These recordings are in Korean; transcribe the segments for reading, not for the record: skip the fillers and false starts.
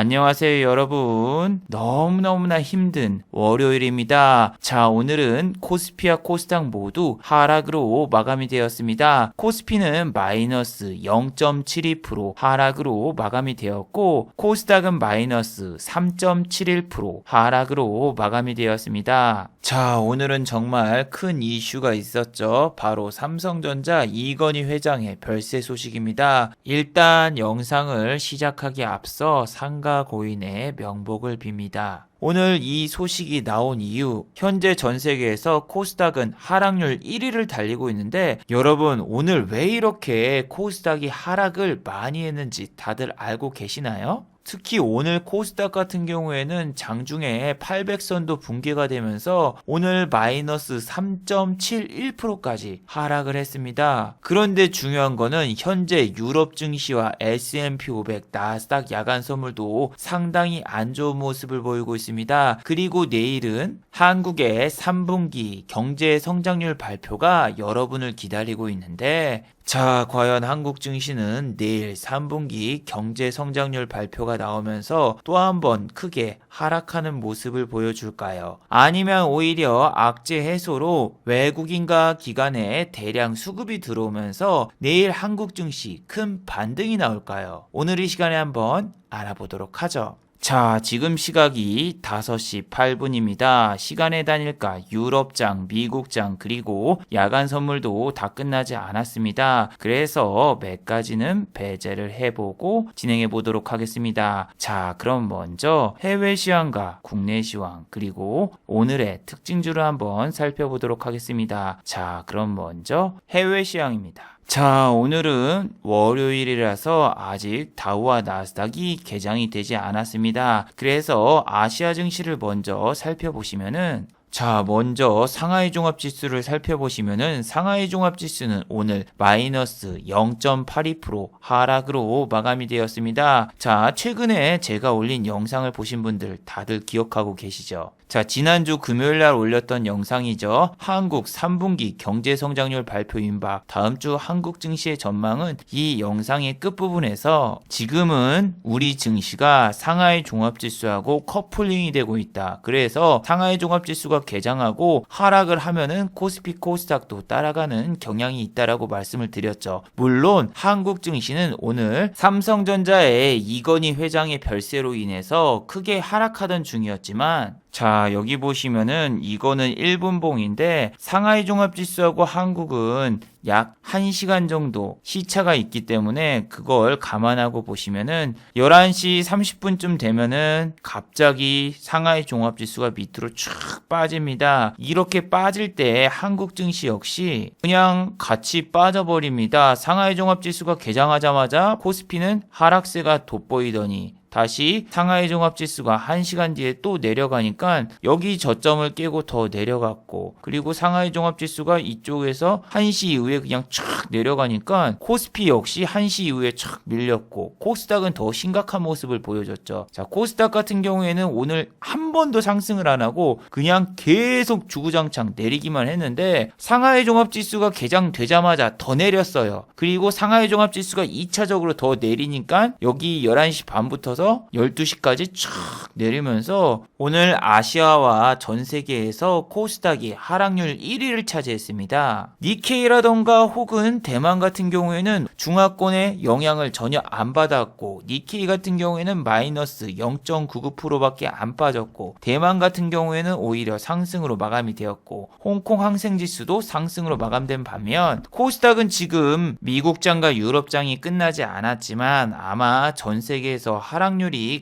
안녕하세요 여러분. 너무너무나 힘든 월요일입니다. 자, 오늘은 코스피와 코스닥 모두 하락으로 마감이 되었습니다. 코스피는 마이너스 0.72% 하락으로 마감이 되었고, 코스닥은 마이너스 3.71% 하락으로 마감이 되었습니다. 자, 오늘은 정말 큰 이슈가 있었죠. 바로 삼성전자 이건희 회장의 별세 소식입니다. 일단 영상을 시작하기 앞서 상가 고인의 명복을 빕니다. 오늘 이 소식이 나온 이유, 현재 전 세계에서 코스닥은 하락률 1위를 달리고 있는데, 여러분 오늘 왜 이렇게 코스닥이 하락을 많이 했는지 다들 알고 계시나요? 특히 오늘 코스닥 같은 경우에는 장중에 800선도 붕괴가 되면서 오늘 마이너스 3.71%까지 하락을 했습니다. 그런데 중요한 거는 현재 유럽 증시와 S&P 500, 나스닥 야간 선물도 상당히 안 좋은 모습을 보이고 있습니다. 그리고 내일은 한국의 3분기 경제 성장률 발표가 여러분을 기다리고 있는데, 자, 과연 한국 증시는 내일 3분기 경제 성장률 발표가 나오면서 또 한 번 크게 하락하는 모습을 보여줄까요? 아니면 오히려 악재 해소로 외국인과 기관에 대량 수급이 들어오면서 내일 한국 증시 큰 반등이 나올까요? 오늘 이 시간에 한번 알아보도록 하죠. 자, 지금 시각이 5시 8분입니다. 시간의 단일가 유럽장, 미국장, 그리고 야간 선물도 다 끝나지 않았습니다. 그래서 몇 가지는 배제를 해보고 진행해 보도록 하겠습니다. 자, 그럼 먼저 해외 시황과 국내 시황, 그리고 오늘의 특징주를 한번 살펴보도록 하겠습니다. 자, 그럼 먼저 해외 시황입니다. 자, 오늘은 월요일이라서 아직 다우와 나스닥이 개장이 되지 않았습니다. 그래서 아시아 증시를 먼저 살펴보시면은, 자, 먼저 상하이 종합지수를 살펴보시면은 상하이 종합지수는 오늘 마이너스 0.82% 하락으로 마감이 되었습니다. 자, 최근에 제가 올린 영상을 보신 분들 다들 기억하고 계시죠? 자, 지난주 금요일날 올렸던 영상이죠. 한국 3분기 경제성장률 발표 임박, 다음 주 한국 증시의 전망은 이 영상의 끝부분에서 지금은 우리 증시가 상하이 종합지수하고 커플링이 되고 있다. 그래서 상하이 종합지수가 개장하고 하락을 하면은 코스피 코스닥도 따라가는 경향이 있다라고 말씀을 드렸죠. 물론 한국 증시는 오늘 삼성전자의 이건희 회장의 별세로 인해서 크게 하락하던 중이었지만, 자, 여기 보시면은 이거는 1분봉인데 상하이 종합지수하고 한국은 약 1시간 정도 시차가 있기 때문에 그걸 감안하고 보시면은 11시 30분쯤 되면은 갑자기 상하이 종합지수가 밑으로 쭉 빠집니다. 이렇게 빠질 때 한국 증시 역시 그냥 같이 빠져버립니다. 상하이 종합지수가 개장하자마자 코스피는 하락세가 돋보이더니 다시 상하이 종합지수가 1시간 뒤에 또 내려가니까 여기 저점을 깨고 더 내려갔고, 그리고 상하이 종합지수가 이쪽에서 1시 이후에 그냥 촥 내려가니까 코스피 역시 1시 이후에 촥 밀렸고, 코스닥은 더 심각한 모습을 보여줬죠. 자, 코스닥 같은 경우에는 오늘 한 번도 상승을 안 하고 그냥 계속 주구장창 내리기만 했는데 상하이 종합지수가 개장되자마자 더 내렸어요. 그리고 상하이 종합지수가 2차적으로 더 내리니까 여기 11시 반부터 12시까지 쫙 내리면서 오늘 아시아와 전 세계에서 코스닥이 하락률 1위를 차지했습니다. 니케이라던가 혹은 대만 같은 경우에는 중하권의 영향을 전혀 안 받았고, 니케이 같은 경우에는 마이너스 0.99%밖에 안 빠졌고, 대만 같은 경우에는 오히려 상승으로 마감이 되었고, 홍콩 항생지수도 상승으로 마감된 반면 코스닥은 지금 미국장과 유럽장이 끝나지 않았지만 아마 전 세계에서 하락률이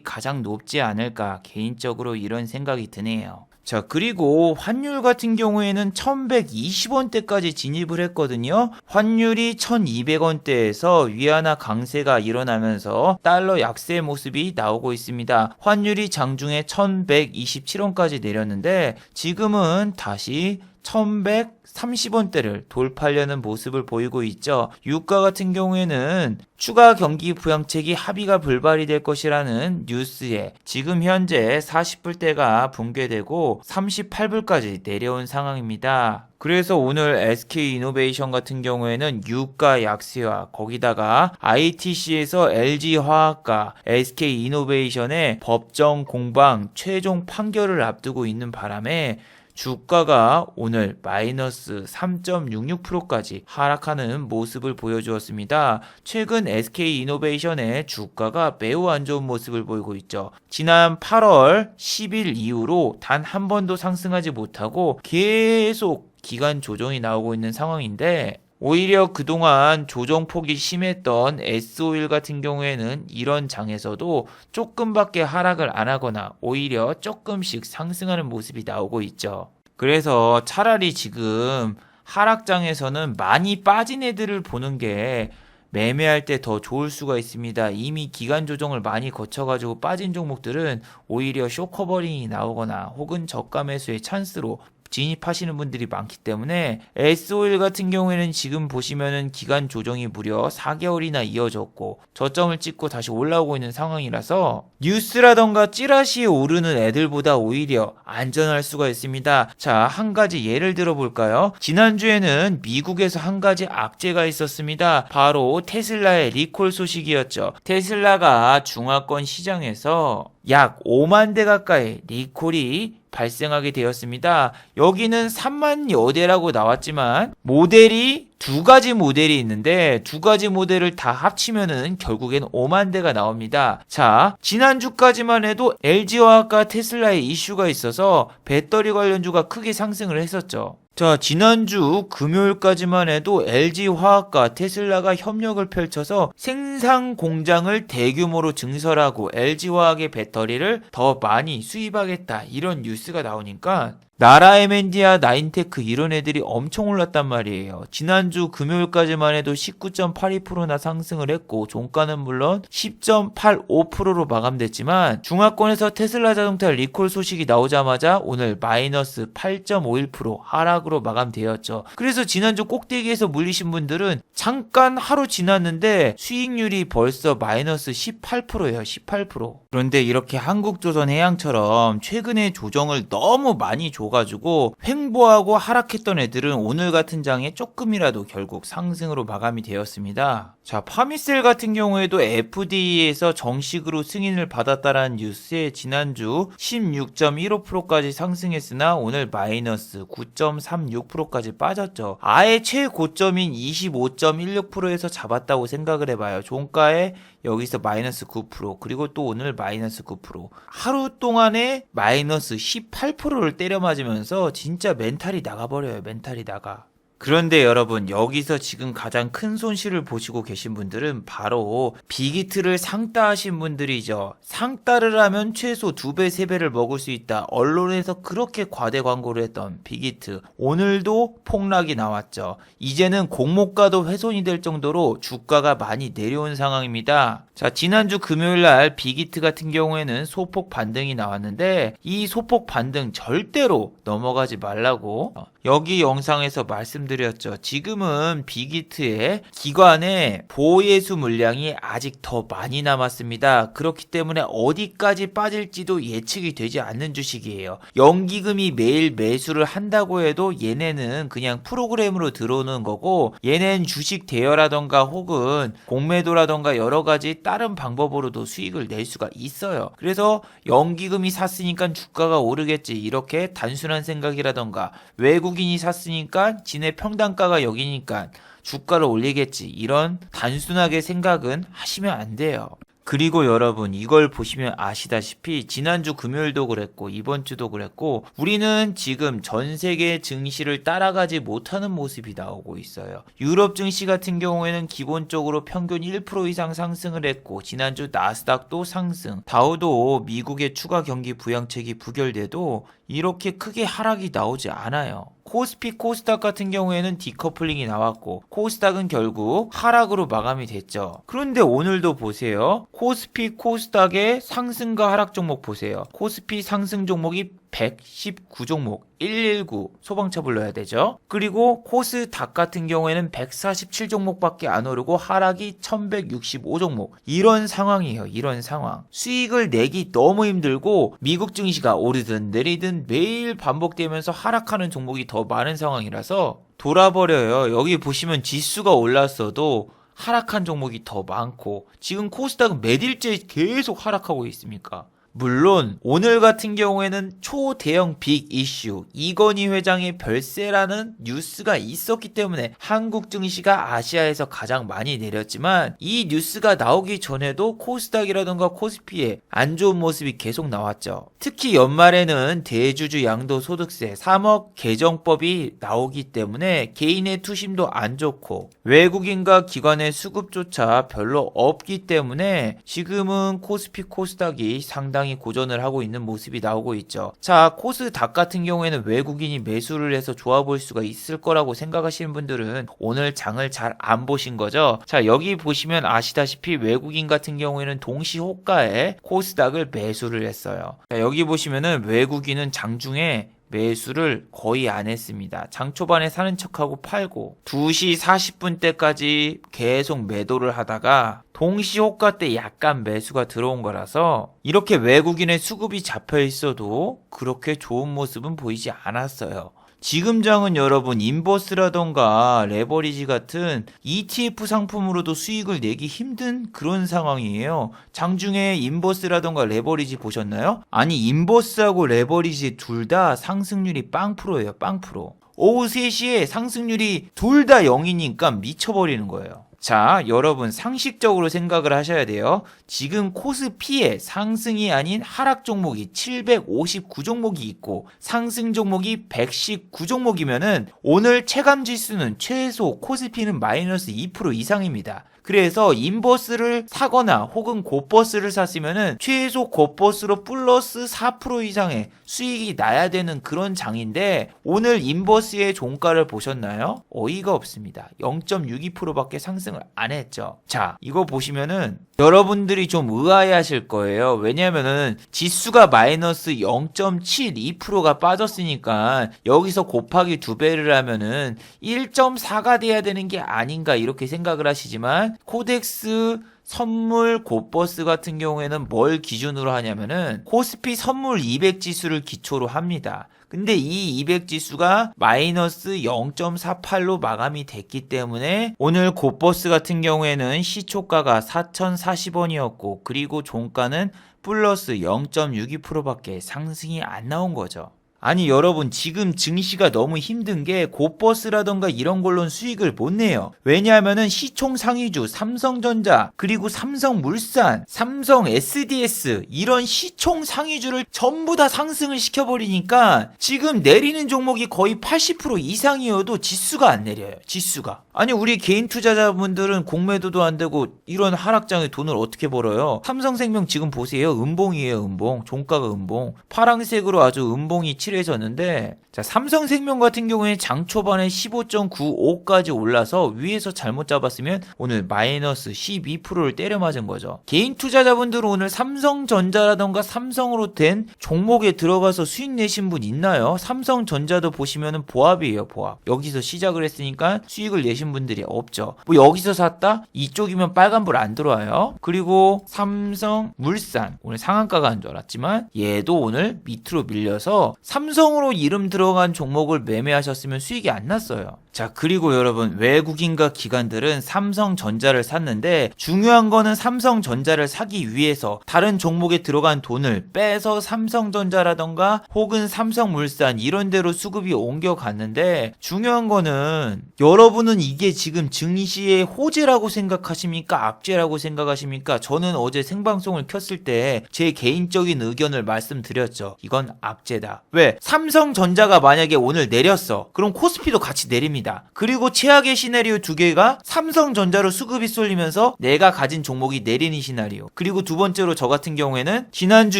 가장 높지 않을까, 개인적으로 이런 생각이 드네요. 자, 그리고 환율 같은 경우에는 1120원대까지 진입을 했거든요. 환율이 1200원대에서 위안화 강세가 일어나면서 달러 약세 모습이 나오고 있습니다. 환율이 장중에 1127원까지 내렸는데 지금은 다시 1130원대를 돌파하려는 모습을 보이고 있죠. 유가 같은 경우에는 추가 경기 부양책이 합의가 불발이 될 것이라는 뉴스에 지금 현재 40불대가 붕괴되고 38불까지 내려온 상황입니다. 그래서 오늘 SK이노베이션 같은 경우에는 유가 약세와 거기다가 ITC에서 LG화학과 SK이노베이션의 법정 공방 최종 판결을 앞두고 있는 바람에 주가가 오늘 마이너스 3.66%까지 하락하는 모습을 보여주었습니다. 최근 SK이노베이션의 주가가 매우 안 좋은 모습을 보이고 있죠. 지난 8월 10일 이후로 단 한 번도 상승하지 못하고 계속 기간 조정이 나오고 있는 상황인데 오히려 그동안 조정폭이 심했던 S-오일 같은 경우에는 이런 장에서도 조금밖에 하락을 안 하거나 오히려 조금씩 상승하는 모습이 나오고 있죠. 그래서 차라리 지금 하락장에서는 많이 빠진 애들을 보는 게 매매할 때 더 좋을 수가 있습니다. 이미 기간 조정을 많이 거쳐가지고 빠진 종목들은 오히려 쇼커버링이 나오거나 혹은 저가 매수의 찬스로 진입하시는 분들이 많기 때문에 S-오일 같은 경우에는 지금 보시면은 기간 조정이 무려 4개월이나 이어졌고 저점을 찍고 다시 올라오고 있는 상황이라서 뉴스라던가 찌라시에 오르는 애들보다 오히려 안전할 수가 있습니다. 자, 한 가지 예를 들어 볼까요? 지난주에는 미국에서 한 가지 악재가 있었습니다. 바로 테슬라의 리콜 소식이었죠. 테슬라가 중화권 시장에서 약 5만 대 가까이 리콜이 발생하게 되었습니다. 여기는 3만여 대라고 나왔지만 모델이 두 가지 모델이 있는데 두 가지 모델을 다 합치면은 결국엔 5만 대가 나옵니다. 자, 지난주까지만 해도 LG화학과 테슬라의 이슈가 있어서 배터리 관련주가 크게 상승을 했었죠. 자, 지난주 금요일까지만 해도 LG화학과 테슬라가 협력을 펼쳐서 생산 공장을 대규모로 증설하고 LG화학의 배터리를 더 많이 수입하겠다 이런 뉴스가 나오니까 나라 M&D야 나인테크 이런 애들이 엄청 올랐단 말이에요. 지난주 금요일까지만 해도 19.82%나 상승을 했고 종가는 물론 10.85%로 마감됐지만 중화권에서 테슬라 자동차 리콜 소식이 나오자마자 오늘 마이너스 8.51% 하락으로 마감되었죠. 그래서 지난주 꼭대기에서 물리신 분들은 잠깐 하루 지났는데 수익률이 벌써 마이너스 18%예요. 18%. 그런데 이렇게 한국조선해양처럼 최근에 조정을 너무 많이 가지고 횡보하고 하락했던 애들은 오늘 같은 장에 조금이라도 결국 상승으로 마감이 되었습니다. 자, 파미셀 같은 경우에도 FDA에서 정식으로 승인을 받았다라는 뉴스에 지난주 16.15%까지 상승했으나 오늘 마이너스 9.36%까지 빠졌죠. 아예 최고점인 25.16%에서 잡았다고 생각을 해봐요. 종가에 여기서 마이너스 9% 그리고 또 오늘 마이너스 9% 하루 동안에 마이너스 18%를 때려 맞으면서 진짜 멘탈이 나가버려요. 멘탈이 나가. 그런데 여러분 여기서 지금 가장 큰 손실을 보시고 계신 분들은 바로 빅히트를 상따하신 분들이죠. 상따를 하면 최소 2배, 3배를 먹을 수 있다. 언론에서 그렇게 과대 광고를 했던 빅히트. 오늘도 폭락이 나왔죠. 이제는 공모가도 훼손이 될 정도로 주가가 많이 내려온 상황입니다. 자, 지난주 금요일날 빅히트 같은 경우에는 소폭 반등이 나왔는데 이 소폭 반등 절대로 넘어가지 말라고 여기 영상에서 말씀드렸죠. 지금은 빅히트의 기관의 보예수 물량이 아직 더 많이 남았습니다. 그렇기 때문에 어디까지 빠질지도 예측이 되지 않는 주식이에요. 연기금이 매일 매수를 한다고 해도 얘네는 그냥 프로그램으로 들어오는 거고 얘네는 주식 대여라던가 혹은 공매도라던가 여러 가지 다른 방법으로도 수익을 낼 수가 있어요. 그래서 연기금이 샀으니까 주가가 오르겠지 이렇게 단순한 생각이라던가 외국인이 샀으니까 지네 평단가가 여기니까 주가를 올리겠지 이런 단순하게 생각은 하시면 안 돼요. 그리고 여러분 이걸 보시면 아시다시피 지난주 금요일도 그랬고 이번 주도 그랬고 우리는 지금 전 세계 증시를 따라가지 못하는 모습이 나오고 있어요. 유럽 증시 같은 경우에는 기본적으로 평균 1% 이상 상승을 했고 지난주 나스닥도 상승, 다우도 미국의 추가 경기 부양책이 부결돼도 이렇게 크게 하락이 나오지 않아요. 코스피, 코스닥 같은 경우에는 디커플링이 나왔고 코스닥은 결국 하락으로 마감이 됐죠. 그런데 오늘도 보세요. 코스피, 코스닥의 상승과 하락 종목 보세요. 코스피 상승 종목이 119종목 119 소방차 불러야 되죠. 그리고 코스닥 같은 경우에는 147종목밖에 안 오르고 하락이 1165종목. 이런 상황이에요. 이런 상황. 수익을 내기 너무 힘들고 미국 증시가 오르든 내리든 매일 반복되면서 하락하는 종목이 더 많은 상황이라서 돌아버려요. 여기 보시면 지수가 올랐어도 하락한 종목이 더 많고 지금 코스닥은 몇 일째 계속 하락하고 있습니까? 물론 오늘 같은 경우에는 초대형 빅 이슈 이건희 회장의 별세라는 뉴스가 있었기 때문에 한국 증시가 아시아에서 가장 많이 내렸지만 이 뉴스가 나오기 전에도 코스닥이라던가 코스피에 안 좋은 모습이 계속 나왔죠. 특히 연말에는 대주주 양도소득세 3억 개정법이 나오기 때문에 개인의 투심도 안 좋고 외국인과 기관의 수급조차 별로 없기 때문에 지금은 코스피 코스닥이 상당히 고전을 하고 있는 모습이 나오고 있죠. 자, 코스닥 같은 경우에는 외국인이 매수를 해서 좋아 보일 수가 있을 거라고 생각하시는 분들은 오늘 장을 잘 안 보신 거죠. 자, 여기 보시면 아시다시피 외국인 같은 경우에는 동시 호가에 코스닥을 매수를 했어요. 자, 여기 보시면은 외국인은 장중에 매수를 거의 안 했습니다. 장 초반에 사는 척하고 팔고 2시 40분 때까지 계속 매도를 하다가 동시 호가 때 약간 매수가 들어온 거라서 이렇게 외국인의 수급이 잡혀 있어도 그렇게 좋은 모습은 보이지 않았어요. 지금 장은 여러분 인버스라던가 레버리지 같은 ETF 상품으로도 수익을 내기 힘든 그런 상황이에요. 장중에 인버스라던가 레버리지 보셨나요? 아니 인버스하고 레버리지 둘 다 상승률이 0%예요. 0%. 오후 3시에 상승률이 둘 다 0이니까 미쳐버리는 거예요. 자, 여러분 상식적으로 생각을 하셔야 돼요. 지금 코스피에 상승이 아닌 하락 종목이 759종목이 있고 상승 종목이 119종목이면은 오늘 체감 지수는 최소 코스피는 마이너스 2% 이상입니다. 그래서 인버스를 사거나 혹은 곧버스를 샀으면은 최소 곧버스로 플러스 4% 이상의 수익이 나야 되는 그런 장인데 오늘 인버스의 종가를 보셨나요? 어이가 없습니다. 0.62%밖에 상승을 안 했죠. 자, 이거 보시면은 여러분들이 좀 의아해 하실 거예요. 왜냐면은 지수가 마이너스 0.72%가 빠졌으니까 여기서 곱하기 2배를 하면은 1.4가 돼야 되는 게 아닌가 이렇게 생각을 하시지만 코덱스 선물 곧버스 같은 경우에는 뭘 기준으로 하냐면은 코스피 선물 200 지수를 기초로 합니다. 근데 이 200 지수가 마이너스 0.48로 마감이 됐기 때문에 오늘 곧버스 같은 경우에는 시초가가 4,040원이었고 그리고 종가는 플러스 0.62%밖에 상승이 안 나온 거죠. 아니 여러분 지금 증시가 너무 힘든 게 곧버스라던가 이런 걸로는 수익을 못 내요. 왜냐하면은 시총 상위주 삼성전자 그리고 삼성물산, 삼성 SDS 이런 시총 상위주를 전부 다 상승을 시켜버리니까 지금 내리는 종목이 거의 80% 이상이어도 지수가 안 내려요. 지수가. 아니 우리 개인 투자자분들은 공매도도 안 되고 이런 하락장에 돈을 어떻게 벌어요? 삼성생명 지금 보세요. 음봉이에요. 음봉. 종가가 음봉. 파란색으로 아주 음봉이 칠해졌는데 자 삼성생명 같은 경우에 장 초반에 15.95까지 올라서 위에서 잘못 잡았으면 오늘 마이너스 12%를 때려 맞은 거죠. 개인 투자자분들은 오늘 삼성전자라던가 삼성으로 된 종목에 들어가서 수익 내신 분 있나요? 삼성전자도 보시면은 보합이에요. 보합. 여기서 시작을 했으니까 수익을 내신 분들이 없죠. 뭐 여기서 샀다? 이쪽이면 빨간불 안 들어와요. 그리고 삼성물산 오늘 상한가가 안 좋았지만 얘도 오늘 밑으로 밀려서 삼성으로 이름 들어간 종목을 매매하셨으면 수익이 안 났어요. 자 그리고 여러분 외국인과 기관들은 삼성전자를 샀는데 중요한 거는 삼성전자를 사기 위해서 다른 종목에 들어간 돈을 빼서 삼성전자라던가 혹은 삼성물산 이런 데로 수급이 옮겨갔는데 중요한 거는 여러분은 이게 지금 증시의 호재라고 생각하십니까? 악재라고 생각하십니까? 저는 어제 생방송을 켰을 때 제 개인적인 의견을 말씀드렸죠. 이건 악재다. 왜? 삼성전자가 만약에 오늘 내렸어. 그럼 코스피도 같이 내립니다. 그리고 최악의 시나리오 두 개가 삼성전자로 수급이 쏠리면서 내가 가진 종목이 내리는 시나리오. 그리고 두 번째로 저 같은 경우에는 지난주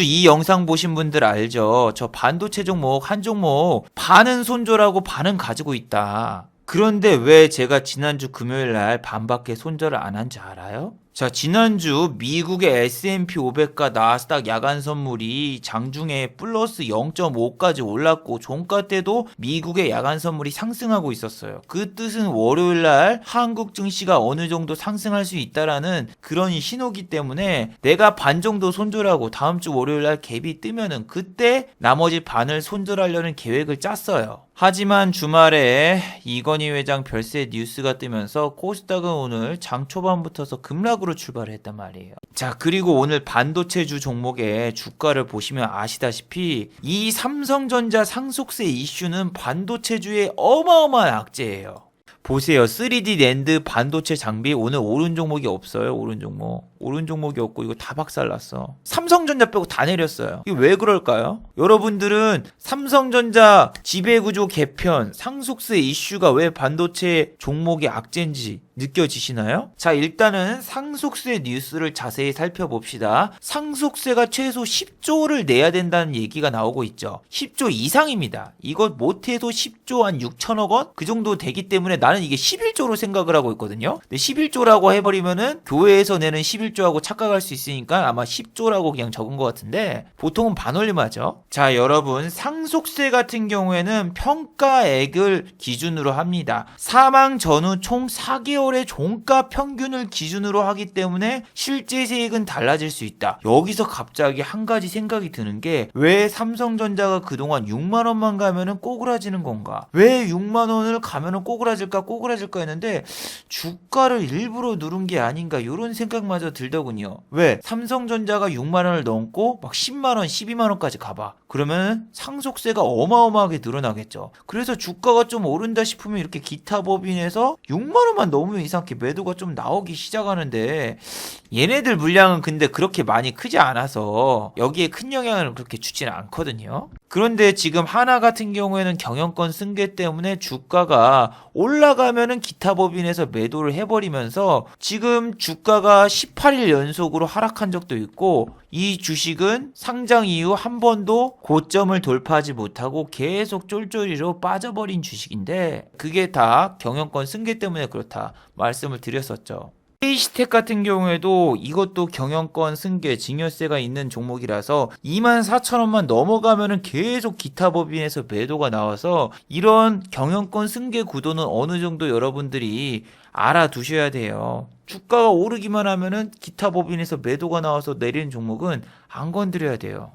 이 영상 보신 분들 알죠? 저 반도체 종목 한 종목 반은 손절하고 반은 가지고 있다. 그런데 왜 제가 지난주 금요일 날 반밖에 손절을 안 한 줄 알아요? 자, 지난주 미국의 S&P 500과 나스닥 야간 선물이 장중에 플러스 0.5까지 올랐고 종가 때도 미국의 야간 선물이 상승하고 있었어요. 그 뜻은 월요일 날 한국 증시가 어느 정도 상승할 수 있다라는 그런 신호기 때문에 내가 반 정도 손절하고 다음 주 월요일 날 갭이 뜨면은 그때 나머지 반을 손절하려는 계획을 짰어요. 하지만 주말에 이건희 회장 별세 뉴스가 뜨면서 코스닥은 오늘 장 초반부터서 급락으로 출발을 했단 말이에요. 자, 그리고 오늘 반도체주 종목의 주가를 보시면 아시다시피 이 삼성전자 상속세 이슈는 반도체주의 어마어마한 악재예요. 보세요. 3D 낸드 반도체 장비 오늘 오른 종목이 없어요. 오른 종목이 없고 이거 다 박살났어. 삼성전자 빼고 다 내렸어요. 이게 왜 그럴까요? 여러분들은 삼성전자 지배구조 개편, 상속세 이슈가 왜 반도체 종목의 악재인지 느껴지시나요? 자, 일단은 상속세 뉴스를 자세히 살펴봅시다. 상속세가 최소 10조를 내야 된다는 얘기가 나오고 있죠. 10조 이상입니다. 이거 못해도 10조 한 6천억 원? 그 정도 되기 때문에 나는 이게 11조로 생각을 하고 있거든요. 근데 11조라고 해버리면은 교회에서 내는 11조하고 착각할 수 있으니까 아마 10조라고 그냥 적은 것 같은데 보통은 반올림하죠. 자, 여러분 상속세 같은 경우에는 평가액을 기준으로 합니다. 사망 전후 총 4개월의 종가 평균을 기준으로 하기 때문에 실제 세액은 달라질 수 있다. 여기서 갑자기 한 가지 생각이 드는 게 왜 삼성전자가 그동안 6만 원만 가면은 꼬그라지는 건가? 왜 6만 원을 가면은 꼬그라질까 했는데 주가를 일부러 누른 게 아닌가 이런 생각마저 들더군요. 왜? 삼성전자가 6만 원을 넘고 막 10만 원, 12만 원까지 가봐. 그러면 상속세가 어마어마하게 늘어나겠죠. 그래서 주가가 좀 오른다 싶으면 이렇게 기타 법인에서 6만 원만 넘으면 이상하게 매도가 좀 나오기 시작하는데 얘네들 물량은 근데 그렇게 많이 크지 않아서 여기에 큰 영향을 그렇게 주지는 않거든요. 그런데 지금 하나 같은 경우에는 경영권 승계 때문에 주가가 올라가면은 기타 법인에서 매도를 해버리면서 지금 주가가 18일 연속으로 하락한 적도 있고 이 주식은 상장 이후 한 번도 고점을 돌파하지 못하고 계속 쫄쫄이로 빠져버린 주식인데 그게 다 경영권 승계 때문에 그렇다 말씀을 드렸었죠. KC텍 같은 경우에도 이것도 경영권 승계 증여세가 있는 종목이라서 24,000원만 넘어가면은 계속 기타 법인에서 매도가 나와서 이런 경영권 승계 구도는 어느 정도 여러분들이 알아두셔야 돼요. 주가가 오르기만 하면은 기타 법인에서 매도가 나와서 내리는 종목은 안 건드려야 돼요.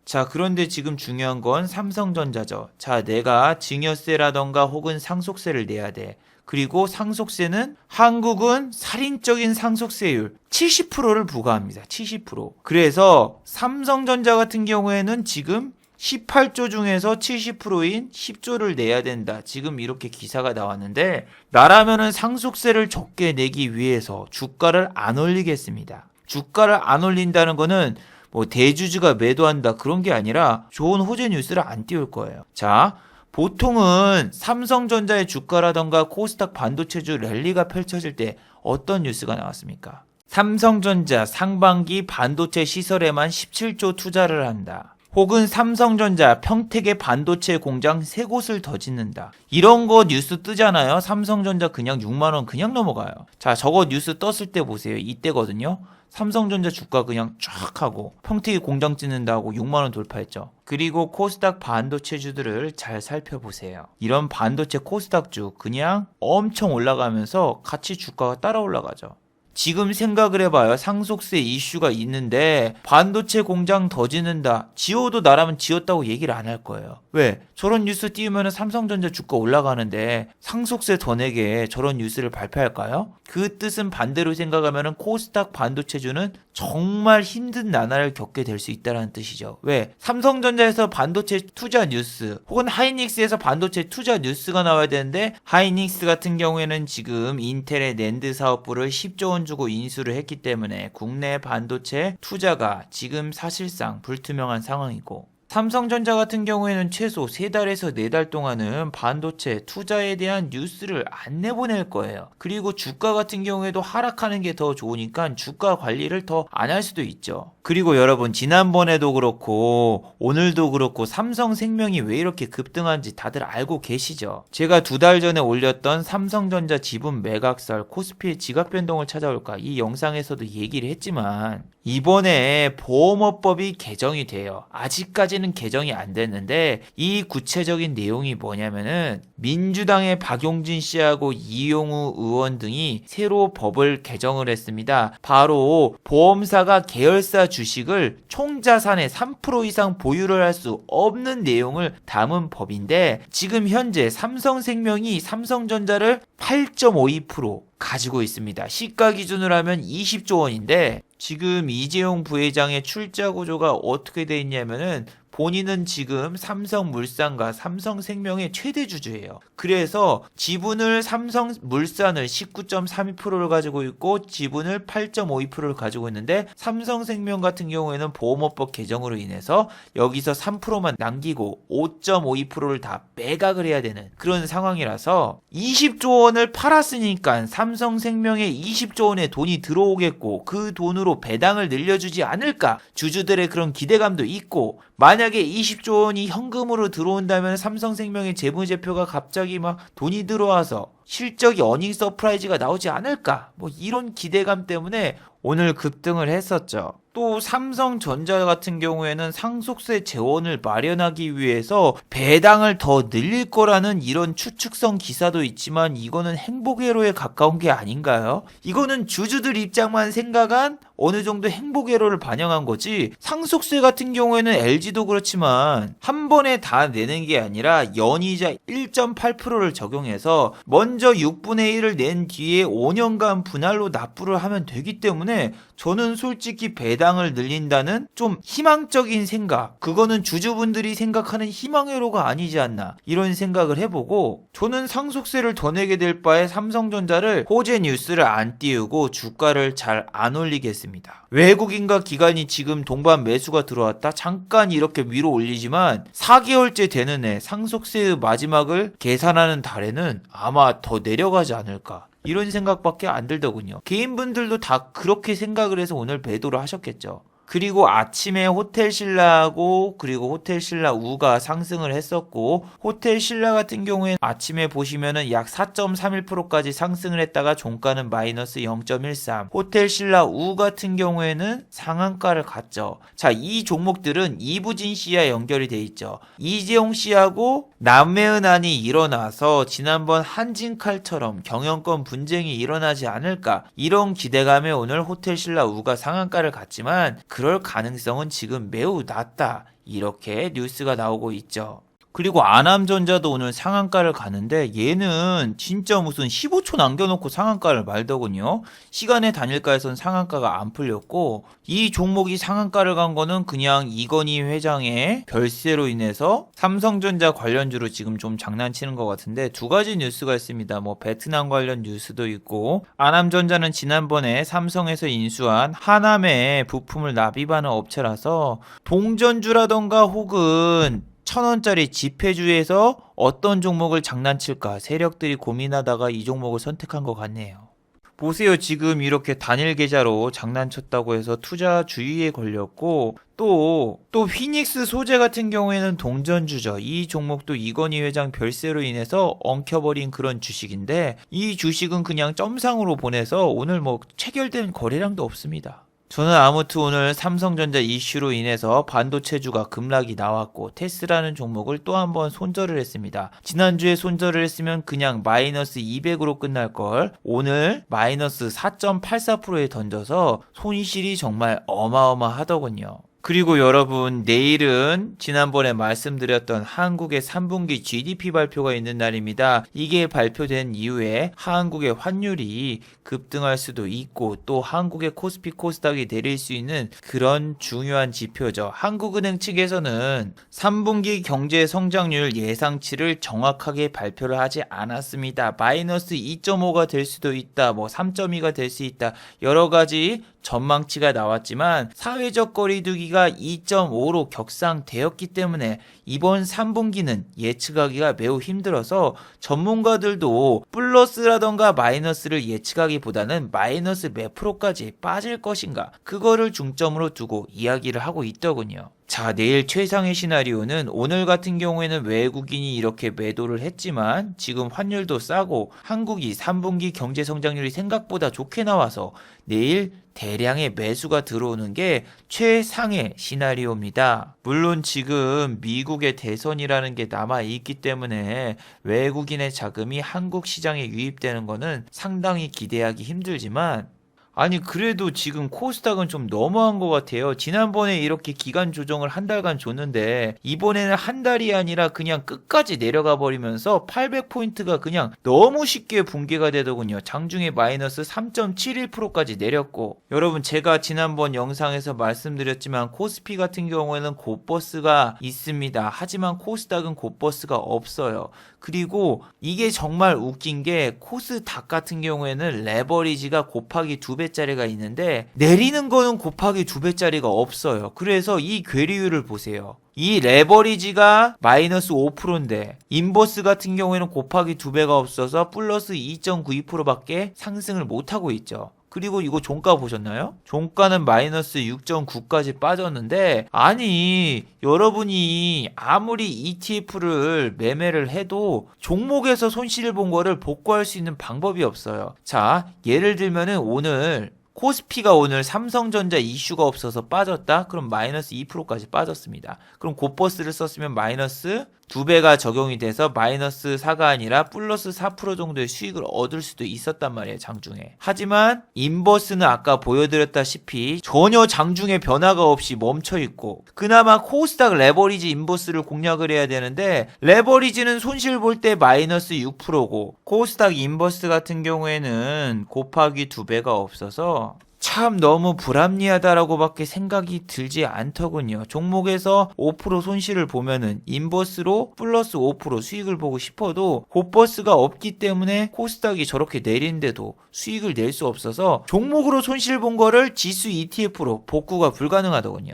자, 그런데 지금 중요한 건 삼성전자죠. 자, 내가 증여세라던가 혹은 상속세를 내야 돼. 그리고 상속세는 한국은 살인적인 상속세율 70%를 부과합니다. 70%. 그래서 삼성전자 같은 경우에는 지금 18조 중에서 70%인 10조를 내야 된다. 지금 이렇게 기사가 나왔는데 나라면은 상속세를 적게 내기 위해서 주가를 안 올리겠습니다. 주가를 안 올린다는 거는 뭐 대주주가 매도한다 그런 게 아니라 좋은 호재 뉴스를 안 띄울 거예요. 자, 보통은 삼성전자의 주가라던가 코스닥 반도체주 랠리가 펼쳐질 때 어떤 뉴스가 나왔습니까? 삼성전자 상반기 반도체 시설에만 17조 투자를 한다. 혹은 삼성전자 평택의 반도체 공장 3곳을 더 짓는다. 이런 거 뉴스 뜨잖아요. 삼성전자 그냥 6만 원 그냥 넘어가요. 자, 저거 뉴스 떴을 때 보세요. 이때거든요. 삼성전자 주가 그냥 쫙 하고 평택이 공장 짓는다고 6만 원 돌파했죠. 그리고 코스닥 반도체주들을 잘 살펴보세요. 이런 반도체 코스닥주 그냥 엄청 올라가면서 같이 주가가 따라 올라가죠. 지금 생각을 해봐요. 상속세 이슈가 있는데 반도체 공장 더 짓는다. 지어도 나라면 지었다고 얘기를 안 할 거예요. 왜? 저런 뉴스 띄우면 삼성전자 주가 올라가는데 상속세 더 내게 저런 뉴스를 발표할까요? 그 뜻은 반대로 생각하면 코스닥 반도체주는 정말 힘든 나날을 겪게 될 수 있다는 뜻이죠. 왜? 삼성전자에서 반도체 투자 뉴스 혹은 하이닉스에서 반도체 투자 뉴스가 나와야 되는데 하이닉스 같은 경우에는 지금 인텔의 낸드 사업부를 10조 원 주고 인수를 했기 때문에 국내 반도체 투자가 지금 사실상 불투명한 상황이고 삼성전자 같은 경우에는 최소 3달에서 4달 동안은 반도체 투자에 대한 뉴스를 안 내보낼 거예요. 그리고 주가 같은 경우에도 하락하는 게 더 좋으니까 주가 관리를 더 안 할 수도 있죠. 그리고 여러분, 지난번에도 그렇고 오늘도 그렇고 삼성생명이 왜 이렇게 급등한지 다들 알고 계시죠? 제가 2달 전에 올렸던 삼성전자 지분 매각설 코스피의 지각 변동을 찾아올까, 이 영상에서도 얘기를 했지만 이번에 보험업법이 개정이 돼요. 아직까지는 개정이 안 됐는데 이 구체적인 내용이 뭐냐면은 민주당의 박용진 씨하고 이용우 의원 등이 새로 법을 개정을 했습니다. 바로 보험사가 계열사 주식을 총 자산의 3% 이상 보유를 할 수 없는 내용을 담은 법인데, 지금 현재 삼성생명이 삼성전자를 8.52% 가지고 있습니다. 시가 기준으로 하면 20조 원인데 지금 이재용 부회장의 출자 구조가 어떻게 돼 있냐면은 본인은 지금 삼성물산과 삼성생명의 최대 주주예요. 그래서 지분을 삼성물산을 19.32%를 가지고 있고 지분을 8.52%를 가지고 있는데, 삼성생명 같은 경우에는 보험업법 개정으로 인해서 여기서 3%만 남기고 5.52%를 다 매각을 해야 되는 그런 상황이라서 20조 원을 팔았으니까 삼성생명에 20조 원의 돈이 들어오겠고 그 돈으로 배당을 늘려주지 않을까, 주주들의 그런 기대감도 있고, 만약에 20조 원이 현금으로 들어온다면 삼성생명의 재무제표가 갑자기 막 돈이 들어와서 실적이 어닝 서프라이즈가 나오지 않을까, 뭐 이런 기대감 때문에 오늘 급등을 했었죠. 또 삼성전자 같은 경우에는 상속세 재원을 마련하기 위해서 배당을 더 늘릴 거라는 이런 추측성 기사도 있지만 이거는 행복회로에 가까운 게 아닌가요? 이거는 주주들 입장만 생각한 어느 정도 행복회로를 반영한 거지, 상속세 같은 경우에는 LG도 그렇지만 한 번에 다 내는 게 아니라 연이자 1.8%를 적용해서 먼저 6분의 1을 낸 뒤에 5년간 분할로 납부를 하면 되기 때문에 저는 솔직히 배당을 늘린다는 좀 희망적인 생각, 그거는 주주분들이 생각하는 희망회로가 아니지 않나, 이런 생각을 해보고, 저는 상속세를 더 내게 될 바에 삼성전자를 호재 뉴스를 안 띄우고 주가를 잘 안 올리겠습니다. 외국인과 기관이 지금 동반 매수가 들어왔다 잠깐 이렇게 위로 올리지만 4개월째 되는 해 상속세의 마지막을 계산하는 달에는 아마 더 내려가지 않을까, 이런 생각밖에 안 들더군요. 개인분들도 다 그렇게 생각을 해서 오늘 매도를 하셨겠죠. 그리고 아침에 호텔신라하고 그리고 호텔신라 우가 상승을 했었고, 호텔신라 같은 경우에는 아침에 보시면은 약 4.31%까지 상승을 했다가 종가는 마이너스 0.13. 호텔신라 우 같은 경우에는 상한가를 갔죠. 자, 이 종목들은 이부진 씨와 연결이 돼 있죠. 이재용 씨하고 남매은안이 일어나서 지난번 한진칼처럼 경영권 분쟁이 일어나지 않을까, 이런 기대감에 오늘 호텔신라 우가 상한가를 갔지만 그럴 가능성은 지금 매우 낮다, 이렇게 뉴스가 나오고 있죠. 그리고 아남전자도 오늘 상한가를 가는데 얘는 진짜 무슨 15초 남겨놓고 상한가를 말더군요. 시간의 단일가에선 상한가가 안 풀렸고, 이 종목이 상한가를 간 거는 그냥 이건희 회장의 별세로 인해서 삼성전자 관련주로 지금 좀 장난치는 것 같은데, 두 가지 뉴스가 있습니다. 뭐 베트남 관련 뉴스도 있고, 아남전자는 지난번에 삼성에서 인수한 하남의 부품을 납입하는 업체라서 동전주라던가 혹은 1,000원짜리 지폐주에서 어떤 종목을 장난칠까 세력들이 고민하다가 이 종목을 선택한 것 같네요. 보세요. 지금 이렇게 단일 계좌로 장난쳤다고 해서 투자 주의에 걸렸고, 또 휘닉스 소재 같은 경우에는 동전주죠. 이 종목도 이건희 회장 별세로 인해서 엉켜버린 그런 주식인데, 이 주식은 그냥 점상으로 보내서 오늘 뭐 체결된 거래량도 없습니다. 저는 아무튼 오늘 삼성전자 이슈로 인해서 반도체주가 급락이 나왔고 테스라는 종목을 또 한 번 손절을 했습니다. 지난주에 손절을 했으면 그냥 마이너스 200으로 끝날 걸 오늘 마이너스 4.84%에 던져서 손실이 정말 어마어마하더군요. 그리고 여러분, 내일은 지난번에 말씀드렸던 한국의 3분기 GDP 발표가 있는 날입니다. 이게 발표된 이후에 한국의 환율이 급등할 수도 있고 또 한국의 코스피 코스닥이 내릴 수 있는 그런 중요한 지표죠. 한국은행 측에서는 3분기 경제 성장률 예상치를 정확하게 발표를 하지 않았습니다. 마이너스 2.5가 될 수도 있다, 뭐 3.2가 될 수 있다, 여러 가지 전망치가 나왔지만 사회적 거리두기가 2.5로 격상되었기 때문에 이번 3분기는 예측하기가 매우 힘들어서 전문가들도 플러스라던가 마이너스를 예측하기보다는 마이너스 몇 프로까지 빠질 것인가 그거를 중점으로 두고 이야기를 하고 있더군요. 자, 내일 최상의 시나리오는 오늘 같은 경우에는 외국인이 이렇게 매도를 했지만 지금 환율도 싸고 한국이 3분기 경제 성장률이 생각보다 좋게 나와서 내일 대량의 매수가 들어오는 게 최상의 시나리오입니다. 물론 지금 미국의 대선이라는 게 남아있기 때문에 외국인의 자금이 한국 시장에 유입되는 거는 상당히 기대하기 힘들지만 아니 그래도 지금 코스닥은 좀 너무한 것 같아요. 지난번에 이렇게 기간 조정을 한 달간 줬는데 이번에는 한 달이 아니라 그냥 끝까지 내려가 버리면서 800포인트가 그냥 너무 쉽게 붕괴가 되더군요. 장중에 마이너스 3.71%까지 내렸고 여러분 제가 지난번 영상에서 말씀드렸지만 코스피 같은 경우에는 곧버스가 있습니다. 하지만 코스닥은 곧버스가 없어요. 그리고 이게 정말 웃긴 게 코스닥 같은 경우에는 레버리지가 곱하기 2배짜리가 있는데 내리는 거는 곱하기 2배짜리가 없어요. 그래서 이 괴리율을 보세요. 이 레버리지가 마이너스 5%인데 인버스 같은 경우에는 곱하기 2배가 없어서 플러스 2.92%밖에 상승을 못하고 있죠. 그리고 이거 종가 보셨나요? 종가는 마이너스 6.9까지 빠졌는데 아니 여러분이 아무리 ETF를 매매를 해도 종목에서 손실을 본 거를 복구할 수 있는 방법이 없어요. 자, 예를 들면은 오늘 코스피가 오늘 삼성전자 이슈가 없어서 빠졌다? 그럼 마이너스 2%까지 빠졌습니다. 그럼 곧버스를 썼으면 마이너스 2배가 적용이 돼서 마이너스 4가 아니라 플러스 4% 정도의 수익을 얻을 수도 있었단 말이에요, 장중에. 하지만 인버스는 아까 보여드렸다시피 전혀 장중에 변화가 없이 멈춰있고 그나마 코스닥 레버리지 인버스를 공략을 해야 되는데 레버리지는 손실 볼 때 마이너스 6%고 코스닥 인버스 같은 경우에는 곱하기 2배가 없어서 참 너무 불합리하다라고 밖에 생각이 들지 않더군요. 종목에서 5% 손실을 보면은 인버스로 플러스 5% 수익을 보고 싶어도 곧버스가 없기 때문에 코스닥이 저렇게 내린데도 수익을 낼 수 없어서 종목으로 손실 본 거를 지수 ETF로 복구가 불가능하더군요.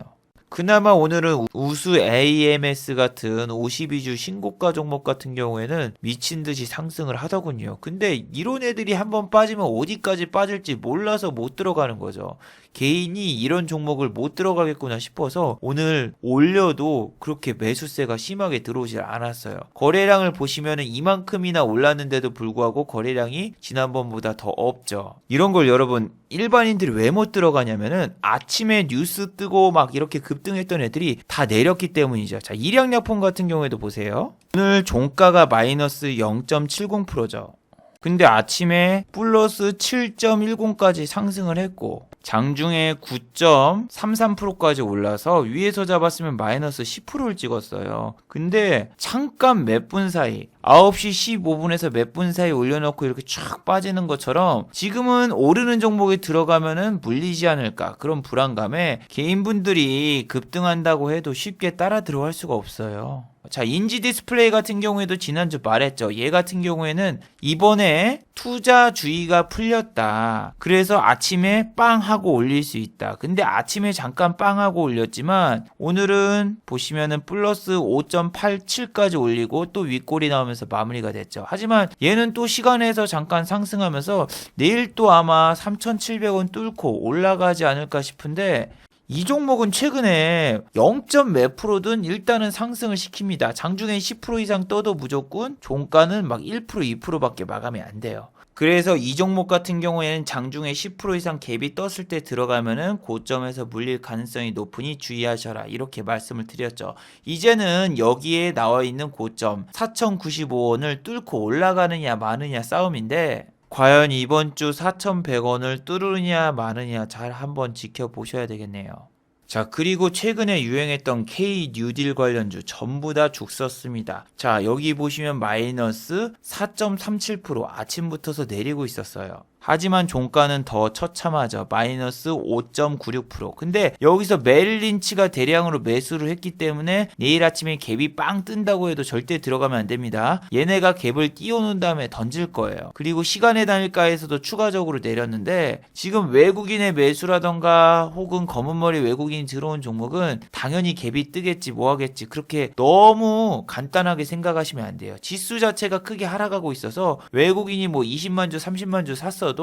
그나마 오늘은 우수 AMS 같은 52주 신고가 종목 같은 경우에는 미친 듯이 상승을 하더군요. 근데 이런 애들이 한번 빠지면 어디까지 빠질지 몰라서 못 들어가는 거죠. 개인이 이런 종목을 못 들어가겠구나 싶어서 오늘 올려도 그렇게 매수세가 심하게 들어오질 않았어요. 거래량을 보시면은 이만큼이나 올랐는데도 불구하고 거래량이 지난번보다 더 없죠. 이런 걸 여러분 일반인들이 왜 못 들어가냐면은 아침에 뉴스 뜨고 막 이렇게 급등했던 애들이 다 내렸기 때문이죠. 자, 일양약품 같은 경우에도 보세요. 오늘 종가가 마이너스 0.70%죠. 근데 아침에 플러스 7.10까지 상승을 했고 장중에 9.33%까지 올라서 위에서 잡았으면 마이너스 10%를 찍었어요. 근데 잠깐 몇 분 사이 9시 15분에서 몇 분 사이 올려놓고 이렇게 쫙 빠지는 것처럼 지금은 오르는 종목에 들어가면은 물리지 않을까 그런 불안감에 개인분들이 급등한다고 해도 쉽게 따라 들어갈 수가 없어요. 자, 인지 디스플레이 같은 경우에도 지난주 말했죠. 얘 같은 경우에는 이번에 투자주의가 풀렸다. 그래서 아침에 빵 하고 올릴 수 있다. 근데 아침에 잠깐 빵 하고 올렸지만 오늘은 보시면은 플러스 5.87까지 올리고 또 윗골이 나오면서 마무리가 됐죠. 하지만 얘는 또 시간에서 잠깐 상승하면서 내일 또 아마 3,700원 뚫고 올라가지 않을까 싶은데 이 종목은 최근에 0. 몇 프로든 일단은 상승을 시킵니다. 장중에 10% 이상 떠도 무조건 종가는 막 1%, 2%밖에 마감이 안 돼요. 그래서 이 종목 같은 경우에는 장중에 10% 이상 갭이 떴을 때 들어가면은 고점에서 물릴 가능성이 높으니 주의하셔라 이렇게 말씀을 드렸죠. 이제는 여기에 나와 있는 고점 4,095원을 뚫고 올라가느냐 마느냐 싸움인데 과연 이번 주 4,100원을 뚫으냐 마느냐 잘 한번 지켜보셔야 되겠네요. 자, 그리고 최근에 유행했던 K 뉴딜 관련주 전부 다 죽 썼습니다. 자, 여기 보시면 마이너스 4.37% 아침부터서 내리고 있었어요. 하지만 종가는 더 처참하죠. 마이너스 5.96%. 근데 여기서 메릴린치가 대량으로 매수를 했기 때문에 내일 아침에 갭이 빵 뜬다고 해도 절대 들어가면 안 됩니다. 얘네가 갭을 띄워놓은 다음에 던질 거예요. 그리고 시간의 단일가에서도 추가적으로 내렸는데 지금 외국인의 매수라던가 혹은 검은머리 외국인이 들어온 종목은 당연히 갭이 뜨겠지 뭐 하겠지 그렇게 너무 간단하게 생각하시면 안 돼요. 지수 자체가 크게 하락하고 있어서 외국인이 뭐 20만 주 30만 주 샀어도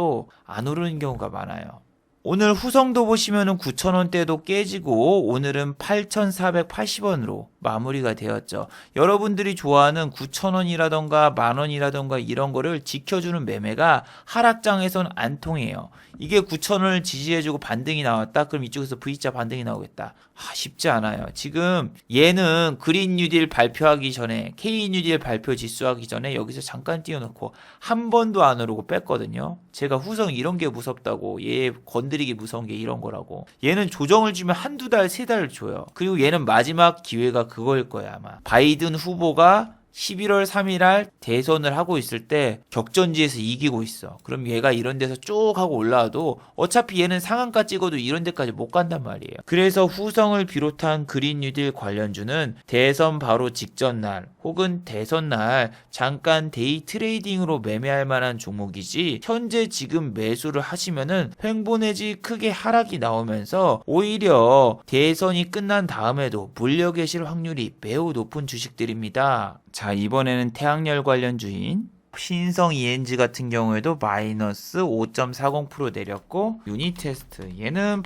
안 오르는 경우가 많아요. 오늘 후성도 보시면은 9,000원대도 깨지고 오늘은 8,480원으로 마무리가 되었죠. 여러분들이 좋아하는 9,000원이라던가 만원이라던가 이런 거를 지켜주는 매매가 하락장에선 안 통해요. 이게 9,000원을 지지해주고 반등이 나왔다? 그럼 이쪽에서 V자 반등이 나오겠다. 쉽지 않아요. 지금 얘는 그린 뉴딜 발표하기 전에 K 뉴딜 발표 지수하기 전에 여기서 잠깐 띄워놓고 한 번도 안 오르고 뺐거든요. 제가 후성 이런 게 무섭다고 얘 건드리기 무서운 게 이런 거라고. 얘는 조정을 주면 한두 달, 세 달을 줘요. 그리고 얘는 마지막 기회가 그거일 거야 아마. 바이든 후보가 11월 3일날 대선을 하고 있을 때 격전지에서 이기고 있어. 그럼 얘가 이런 데서 쭉 하고 올라와도 어차피 얘는 상한가 찍어도 이런 데까지 못 간단 말이에요. 그래서 후성을 비롯한 그린 뉴딜 관련주는 대선 바로 직전 날 혹은 대선 날 잠깐 데이 트레이딩으로 매매할 만한 종목이지 현재 지금 매수를 하시면은 횡보 내지 크게 하락이 나오면서 오히려 대선이 끝난 다음에도 물려 계실 확률이 매우 높은 주식들입니다. 자, 이번에는 태양열 관련주인 신성 ENG 같은 경우에도 마이너스 5.40% 내렸고 유니테스트 얘는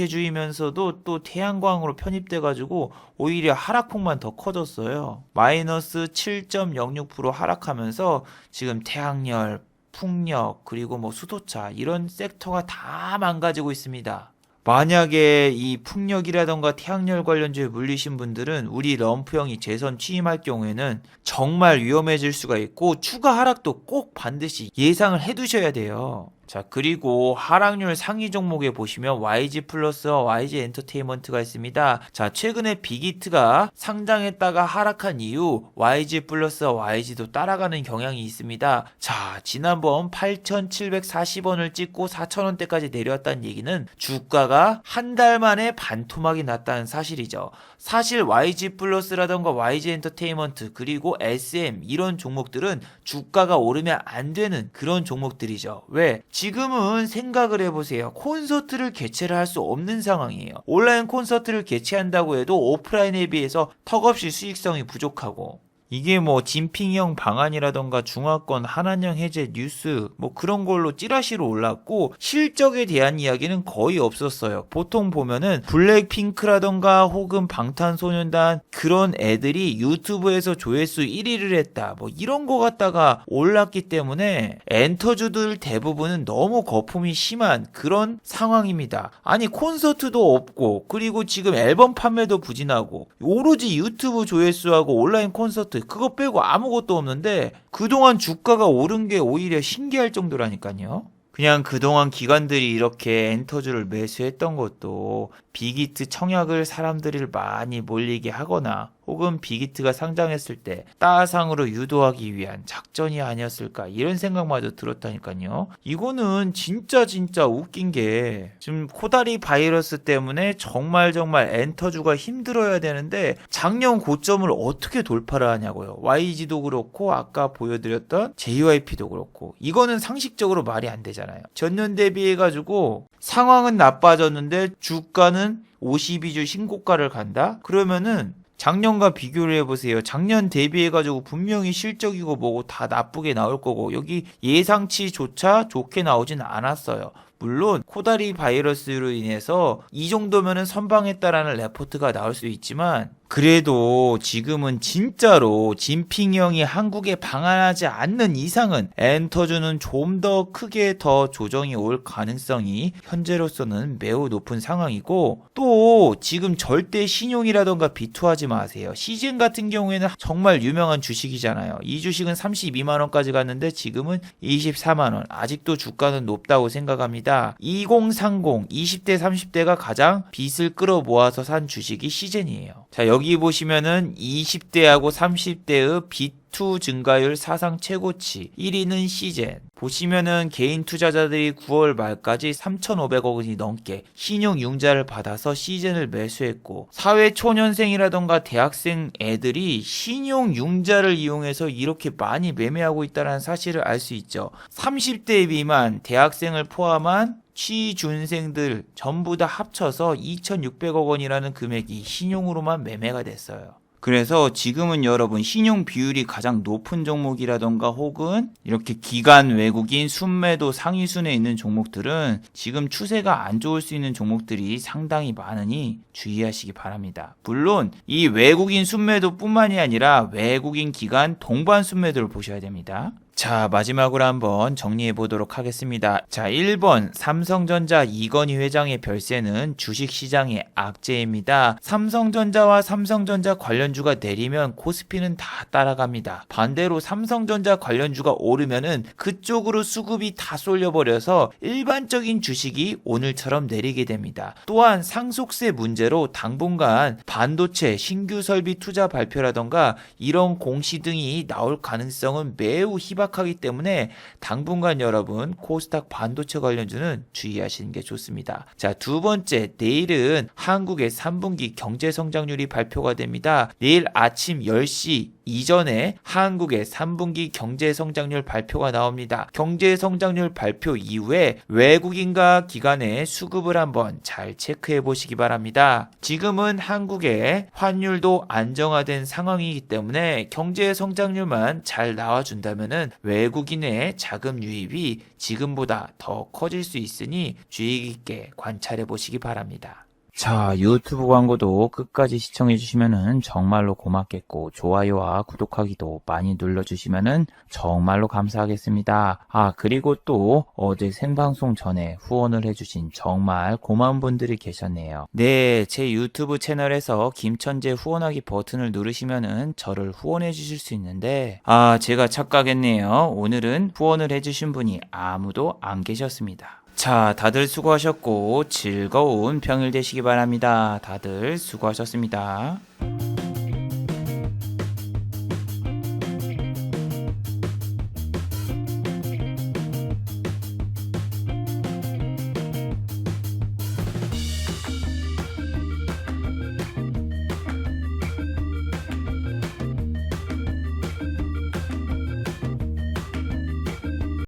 반도체주이면서도 또 태양광으로 편입돼가지고 오히려 하락폭만 더 커졌어요. 마이너스 7.06% 하락하면서 지금 태양열, 풍력 그리고 뭐 수소차 이런 섹터가 다 망가지고 있습니다. 만약에 이 풍력이라던가 태양열 관련주에 물리신 분들은 우리 럼프형이 재선 취임할 경우에는 정말 위험해질 수가 있고 추가 하락도 꼭 반드시 예상을 해두셔야 돼요. 자, 그리고 하락률 상위 종목에 보시면 YG 플러스와 YG 엔터테인먼트가 있습니다. 자, 최근에 빅히트가 상장했다가 하락한 이후 YG 플러스와 YG도 따라가는 경향이 있습니다. 자, 지난번 8,740원을 찍고 4,000원대까지 내려왔다는 얘기는 주가가 한 달 만에 반토막이 났다는 사실이죠. 사실 YG 플러스라던가 YG 엔터테인먼트 그리고 SM 이런 종목들은 주가가 오르면 안 되는 그런 종목들이죠. 왜? 지금은 생각을 해보세요. 콘서트를 개최를 할 수 없는 상황이에요. 온라인 콘서트를 개최한다고 해도 오프라인에 비해서 턱없이 수익성이 부족하고 이게 뭐 진핑형 방안이라던가 중화권 한한령 해제 뉴스 뭐 그런 걸로 찌라시로 올랐고 실적에 대한 이야기는 거의 없었어요. 보통 보면은 블랙핑크라던가 혹은 방탄소년단 그런 애들이 유튜브에서 조회수 1위를 했다 뭐 이런 거 갖다가 올랐기 때문에 엔터주들 대부분은 너무 거품이 심한 그런 상황입니다. 아니 콘서트도 없고 그리고 지금 앨범 판매도 부진하고 오로지 유튜브 조회수하고 온라인 콘서트 그거 빼고 아무것도 없는데 그동안 주가가 오른 게 오히려 신기할 정도라니까요. 그냥 그동안 기관들이 이렇게 엔터주를 매수했던 것도 빅히트 청약을 사람들을 많이 몰리게 하거나 혹은 빅히트가 상장했을 때 따상으로 유도하기 위한 작전이 아니었을까 이런 생각마저 들었다니까요. 이거는 진짜 웃긴 게 지금 코다리 바이러스 때문에 정말 엔터주가 힘들어야 되는데 작년 고점을 어떻게 돌파를 하냐고요. YG도 그렇고 아까 보여드렸던 JYP도 그렇고 이거는 상식적으로 말이 안 되잖아요. 전년 대비해가지고 상황은 나빠졌는데 주가는 52주 신고가를 간다? 그러면은 작년과 비교를 해보세요. 작년 대비해가지고 분명히 실적이고 뭐고 다 나쁘게 나올 거고 여기 예상치조차 좋게 나오진 않았어요. 물론 코다리 바이러스로 인해서 이 정도면은 선방했다라는 레포트가 나올 수 있지만 그래도 지금은 진짜로 진핑형이 한국에 방한하지 않는 이상은 엔터주는 좀 더 크게 더 조정이 올 가능성이 현재로서는 매우 높은 상황이고 또 지금 절대 신용이라던가 비투하지 마세요. 시즌 같은 경우에는 정말 유명한 주식이잖아요. 이 주식은 32만원까지 갔는데 지금은 24만원 아직도 주가는 높다고 생각합니다. 2030 20대 30대가 가장 빚을 끌어 모아서 산 주식이 시즌이에요. 자 여기 보시면은 20대하고 30대의 빚 T2 증가율 사상 최고치, 1위는 시젠. 보시면은 개인 투자자들이 9월 말까지 3,500억 원이 넘게 신용 융자를 받아서 시젠을 매수했고, 사회 초년생이라던가 대학생 애들이 신용 융자를 이용해서 이렇게 많이 매매하고 있다는 사실을 알 수 있죠. 30대 미만 대학생을 포함한 취준생들 전부 다 합쳐서 2,600억 원이라는 금액이 신용으로만 매매가 됐어요. 그래서 지금은 여러분 신용 비율이 가장 높은 종목이라던가 혹은 이렇게 기관 외국인 순매도 상위순에 있는 종목들은 지금 추세가 안 좋을 수 있는 종목들이 상당히 많으니 주의하시기 바랍니다. 물론 이 외국인 순매도 뿐만이 아니라 외국인 기관 동반 순매도를 보셔야 됩니다. 자, 마지막으로 한번 정리해 보도록 하겠습니다. 자, 1번 삼성전자 이건희 회장의 별세는 주식시장의 악재입니다. 삼성전자와 삼성전자 관련주가 내리면 코스피는 다 따라갑니다. 반대로 삼성전자 관련주가 오르면은 그쪽으로 수급이 다 쏠려버려서 일반적인 주식이 오늘처럼 내리게 됩니다. 또한 상속세 문제로 당분간 반도체 신규 설비 투자 발표라던가 이런 공시 등이 나올 가능성은 매우 희박하기 때문에 당분간 여러분 코스닥 반도체 관련주는 주의하시는 게 좋습니다. 자, 두 번째, 내일은 한국의 3분기 경제 성장률이 발표가 됩니다. 내일 아침 10시 이전에 한국의 3분기 경제 성장률 발표가 나옵니다. 경제 성장률 발표 이후에 외국인과 기관의 수급을 한번 잘 체크해 보시기 바랍니다. 지금은 한국의 환율도 안정화된 상황이기 때문에 경제 성장률만 잘 나와준다면은 외국인의 자금 유입이 지금보다 더 커질 수 있으니 주의 깊게 관찰해 보시기 바랍니다. 자, 유튜브 광고도 끝까지 시청해주시면 정말로 고맙겠고, 좋아요와 구독하기도 많이 눌러주시면 정말로 감사하겠습니다. 아, 그리고 또 어제 생방송 전에 후원을 해주신 정말 고마운 분들이 계셨네요. 네, 제 유튜브 채널에서 김천재 후원하기 버튼을 누르시면 저를 후원해 주실 수 있는데, 제가 착각했네요. 오늘은 후원을 해주신 분이 아무도 안 계셨습니다. 자, 다들 수고하셨고 즐거운 평일 되시기 바랍니다. 다들 수고하셨습니다.